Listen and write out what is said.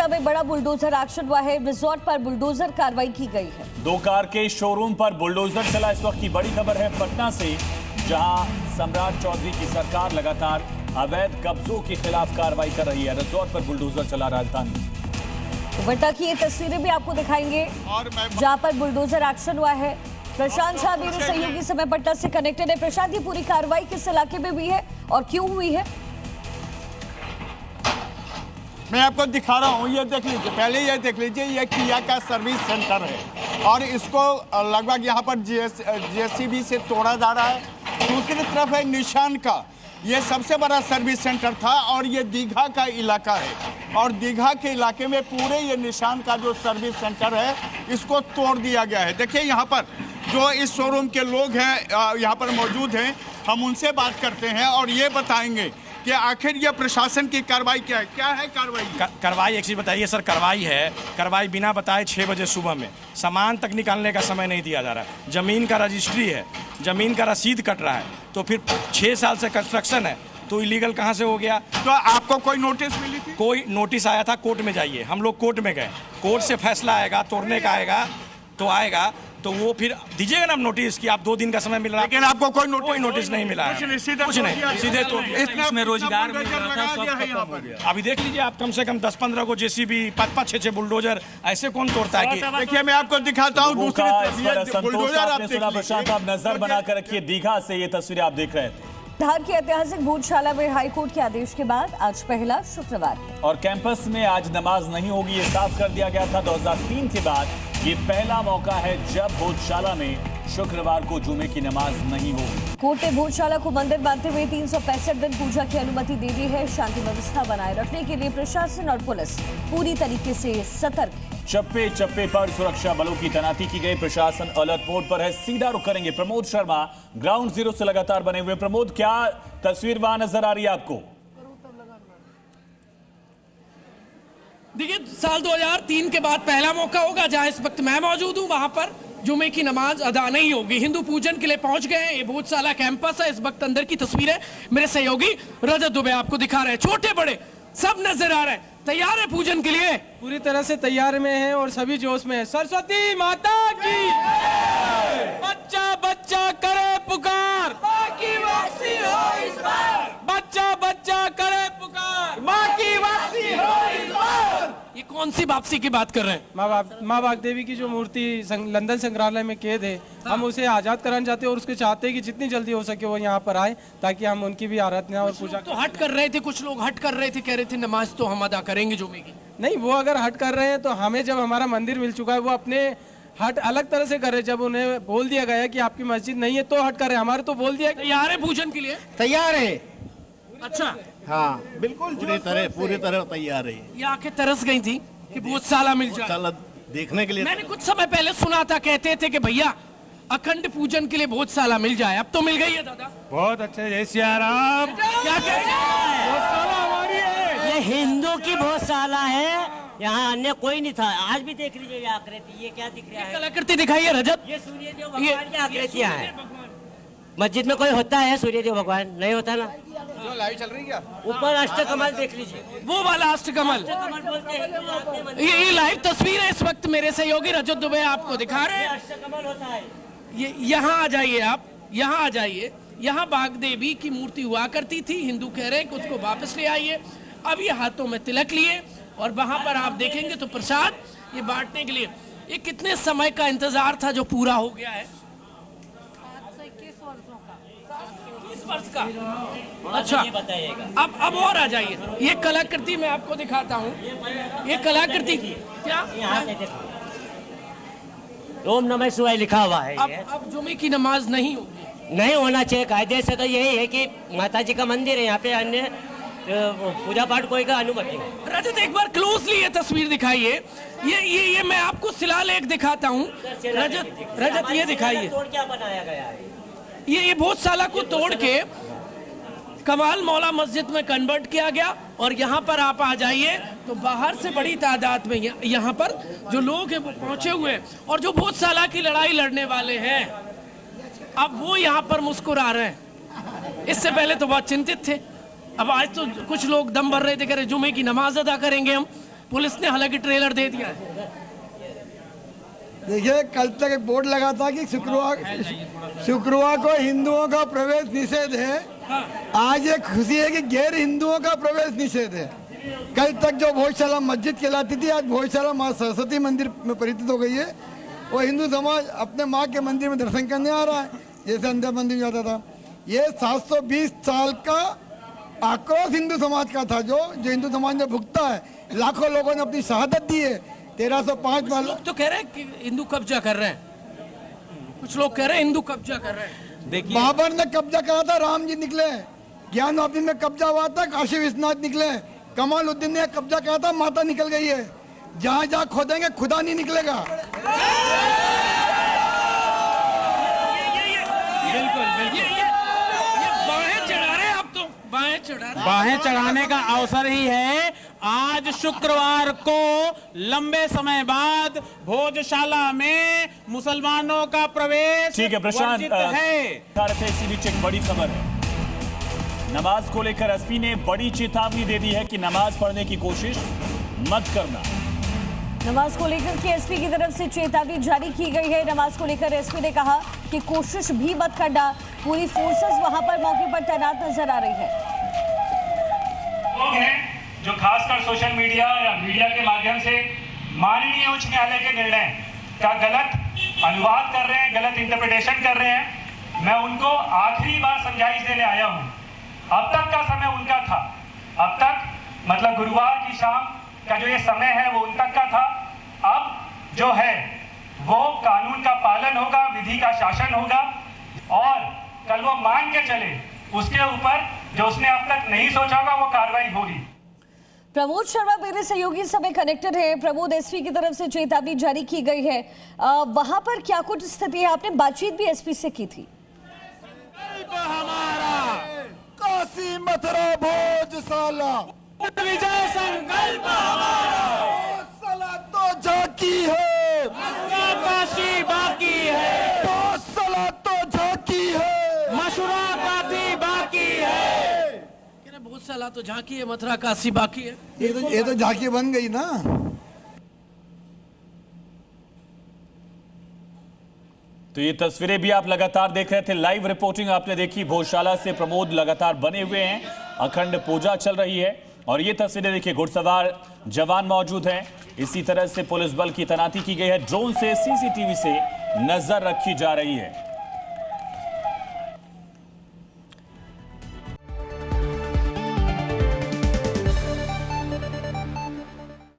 शिमला में बड़ा bulldozer action हुआ है। रिजॉर्ट पर बुलडोजर कार्रवाई की गई है। 2 कार के शोरूम पर बुलडोजर चला। इस वक्त की बड़ी खबर है पटना से, जहां सम्राट चौधरी की सरकार लगातार अवैध कब्जों के खिलाफ कार्रवाई कर रही है। रिजॉर्ट पर बुलडोजर चला राजधानी। पटना की ये तस्वीरें भी आपको दिखाएंगे जहां पर बुलडोजर एक्शन हुआ है। प्रशांत झा मेरे सहयोगी समय पटना से कनेक्टेड है। प्रशांत, ये पूरी कार्रवाई किस इलाके में हुई है और क्यों हुई है? मैं आपको दिखा रहा हूँ, ये देख लीजिए, पहले ये देख लीजिए, ये किया का सर्विस सेंटर है और इसको लगभग यहाँ पर जेसीबी से तोड़ा जा रहा है। दूसरी तरफ है निशान का, ये सबसे बड़ा सर्विस सेंटर था और ये दीघा का इलाका है और दीघा के इलाके में पूरे ये निशान का जो सर्विस सेंटर है इसको तोड़ दिया गया है। देखिए यहाँ पर जो इस शोरूम के लोग हैं यहाँ पर मौजूद हैं, हम उनसे बात करते हैं और ये बताएंगे कि आखिर ये प्रशासन की कार्रवाई क्या है कार्रवाई? कार्रवाई एक चीज़ बताइए सर, कार्रवाई बिना बताए 6 बजे सुबह में सामान तक निकालने का समय नहीं दिया जा रहा है। ज़मीन का रजिस्ट्री है, ज़मीन का रसीद कट रहा है, तो फिर 6 साल से कंस्ट्रक्शन है तो इलीगल कहाँ से हो गया? तो आपको कोई नोटिस मिली थी? कोई नोटिस आया था, कोर्ट में जाइए। हम लोग कोर्ट में गए, कोर्ट से फैसला आएगा, तोड़ने का आएगा तो वो फिर दीजिएगा ना नोटिस कि आप 2 दिन का समय मिल रहा है। लेकिन आपको कोई नोटिस नहीं मिला है। कुछ नहीं, सीधे तो इसमें रोजगार अभी देख लीजिए आप, कम से कम 10-15 को जेसीबी, 5-5, 6-6 बुलडोजर, ऐसे कौन तोड़ता है? कि देखिए मैं आपको दिखाता हूँ सुना प्रशांत, आप नजर बनाकर रखिए। दीघा से ये तस्वीरें आप देख रहे हैं। धार की ऐतिहासिक भोजशाला में हाईकोर्ट के आदेश के बाद आज पहला शुक्रवार और कैंपस में आज नमाज नहीं होगी, ये साफ कर दिया गया था। 2003 के बाद ये पहला मौका है जब भोजशाला में शुक्रवार को जुमे की नमाज नहीं होगी। कोर्ट ने भोजशाला को मंदिर मानते हुए 365 दिन पूजा की अनुमति दे दी है। शांति व्यवस्था बनाए रखने के लिए प्रशासन और पुलिस पूरी तरीके से सतर्क है। चप्पे चप्पे पर सुरक्षा बलों की तैनाती की गई। प्रशासन अलर्ट मोड पर है। सीधा रुख करेंगे प्रमोद शर्मा, ग्राउंड जीरो से लगातार बने हुए। प्रमोद, क्या तस्वीर वहां नजर आ रही है आपको? देखिए, साल 2003 के बाद पहला मौका होगा जहां इस वक्त मैं मौजूद हूं, वहां पर जुमे की नमाज अदा नहीं होगी। हिंदू पूजन के लिए पहुंच गए हैं। ये भोजशाला कैंपस है। इस वक्त अंदर की तस्वीरें मेरे सहयोगी रजत दुबे आपको दिखा रहे हैं। छोटे बड़े सब नजर आ रहे हैं। तैयार है पूजन के लिए? पूरी तरह से तैयार में है और सभी जोश में है। सरस्वती माता की बच्चा बच्चा करे पुकार, माँ की वापसी हो इस बार। बच्चा बच्चा करे पुकार, माँ की वापसी हो इस बार। ये कौन सी वापसी की बात कर रहे हैं? माँ बागदेवी की जो मूर्ति लंदन संग्रहालय में कैद है, हम उसे आजाद कराना चाहते हैं और उसके चाहते हैं कि जितनी जल्दी हो सके वो यहाँ पर आए ताकि हम उनकी भी आराधना और पूजा। तो हट कर रहे थे, कुछ लोग हट कर रहे थे, कह रहे थे नमाज तो हम अदा करेंगे जुमे की। नहीं, वो अगर हट कर रहे हैं तो हमें जब हमारा मंदिर मिल चुका है वो अपने हट अलग तरह से करे। जब उन्हें बोल दिया गया कि आपकी मस्जिद नहीं है तो हट कर रहे। हमारे तो बोल दिया तैयार है पूजन के लिए? तैयार है। अच्छा, हाँ बिल्कुल पूरी तरह तैयार है। ये आंखें तरस गई थी कि भोजशाला मिल जाए देखने के लिए। मैंने कुछ समय पहले सुना था, कहते थे कि भैया अखंड पूजन के लिए भोजशाला मिल जाए। अब तो मिल गई है दादा। बहुत अच्छे। जय सिया राम। क्या भोजशाला हमारी है। ये हिंदू की भोजशाला है, यहाँ अन्य कोई नहीं था। आज भी देख लीजिए ये आकृति, ये क्या दिख रहा है? कलाकृति दिखाई है रजत। ये सूर्यदेव भगवान की आकृतियाँ हैं। मस्जिद में कोई होता है सूर्यदेव भगवान? नहीं होता ना। जो लाइव चल रही है ऊपर अष्टकमल देख लीजिए, वो वाला अष्टकमल। ये लाइव तस्वीर है इस वक्त मेरे सहयोगी रजत दुबे आपको दिखा रहे हैं। अष्टकमल होता है। ये यहाँ आ जाइए, आप यहाँ आ जाइए। यहाँ बागदेवी की मूर्ति हुआ करती थी। हिंदू कह रहे हैं कि उसको वापस ले आइए। अब ये हाथों में तिलक लिए और वहां पर आप देखेंगे तो प्रसाद ये बांटने के लिए। ये कितने समय का इंतजार था जो पूरा हो गया है? 20 वर्ष का। अच्छा, अब और आ जाइए। ये कलाकृति मैं आपको दिखाता हूँ। ये कलाकृति क्या? ओम नमः शिवाय लिखा हुआ है। अब जुमे की नमाज नहीं होगी? नहीं होना चाहिए। कायदे से तो यही है कि माता जी का मंदिर है, यहाँ पे अन्य पूजा पाठ कोई का अनुमति नहीं। रजत, एक बार क्लोजली ये तस्वीर दिखाइए। ये मैं आपको शिलालेख दिखाता हूँ। रजत ये दिखाइए। तोड़ क्या बनाया गया है? ये भोजशाला को तोड़ के कमाल मौला मस्जिद में कन्वर्ट किया गया और यहाँ पर आप आ जाइए तो बाहर से बड़ी तादाद में यहाँ पर जो लोग हैं वो पहुंचे हुए हैं और जो भोजशाला की लड़ाई लड़ने वाले हैं अब वो यहाँ पर मुस्कुरा रहे हैं। इससे पहले तो बहुत चिंतित थे। अब आज तो कुछ लोग दम भर रहे थे, कह रहे जुमे की नमाज अदा करेंगे हम। पुलिस ने हालांकि ट्रेलर दे दिया है। देखिए, कल तक एक बोर्ड लगा था कि शुक्रवार को हिंदुओं का प्रवेश निषेध है। आज एक खुशी है कि गैर हिंदुओं का प्रवेश निषेध है। कल तक जो भोजशाला मस्जिद कहलाती थी, आज भोजशाला माँ सरस्वती मंदिर में परिवर्तित हो गई है। और हिंदू समाज अपने माँ के मंदिर में दर्शन करने आ रहा है, जैसे अंदर मंदिर में जाता था। ये 720 साल का आक्रोश हिंदू समाज का था, जो हिंदू समाज ने भुगता है। लाखों लोगों ने अपनी शहादत दी है। 1305 वाले लोग तो कह रहे हैं कि हिंदू कब्जा कर रहे हैं, कुछ लोग कह रहे हैं हिंदू कब्जा कर रहे हैं। देखिए, बाबर ने कब्जा करा था, राम जी निकले। ज्ञानवापी में कब्जा हुआ था, काशी विश्वनाथ निकले। कमालुद्दीन ने कब्जा करा था, माता निकल गई है। जहाँ जहाँ खोदेंगे खुदा नहीं निकलेगा। बाहें चढ़ाने का अवसर ही है। आज शुक्रवार को लंबे समय बाद भोजशाला में मुसलमानों का प्रवेश ठीक है प्रशांत है। इसी बीच एक बड़ी खबर है, नमाज को लेकर एसपी ने बड़ी चेतावनी दे दी है कि नमाज पढ़ने की कोशिश मत करना। नमाज को लेकर के एसपी की तरफ से चेतावनी जारी की गई है। नमाज को लेकर एसपी ने कहा कि कोशिश भी मत करना। पूरी फोर्सेस वहां पर मौके पर तैनात नजर आ रही है। लोग हैं जो खासकर सोशल मीडिया या मीडिया के माध्यम से माननीय उच्च न्यायालय के निर्णय का गलत अनुवाद कर रहे हैं, गलत इंटरप्रिटेशन कर रहे हैं। मैं उनको आखिरी बार समझाइश देने आया हूं। अब तक का समय उनका था, अब तक मतलब गुरुवार की शाम का जो ये समय है वो उन तक का था। अब जो है वो कानून का पालन होगा, विधि का शासन होगा और कल वो मान के चले, उसके ऊपर जो उसने अब तक नहीं सोचा होगा वो कार्रवाई होगी। प्रमोद शर्मा मेरे सहयोगी समय कनेक्टेड है। प्रमोद, एसपी की तरफ से चेतावनी जारी की गई है, वहां पर क्या कुछ स्थिति है? आपने बातचीत भी एसपी से की थी। हमारा काशी मथुरा भोजशाला विजय संकल्प हमारा। साला तो झांकी है, काशी बाकी है। साला तो झांकी है, मथुरा काशी बाकी है। बहुत साला तो झांकी है, मथुरा काशी बाकी है। ये तो झांकी बन गई ना। तो ये तस्वीरें भी आप लगातार देख रहे थे, लाइव रिपोर्टिंग आपने देखी। भोजशाला से प्रमोद लगातार बने हुए हैं, अखंड पूजा चल रही है और ये तस्वीरें देखिए, घुड़सवार जवान मौजूद हैं। इसी तरह से पुलिस बल की तैनाती की गई है। ड्रोन से, सीसीटीवी से नजर रखी जा रही है।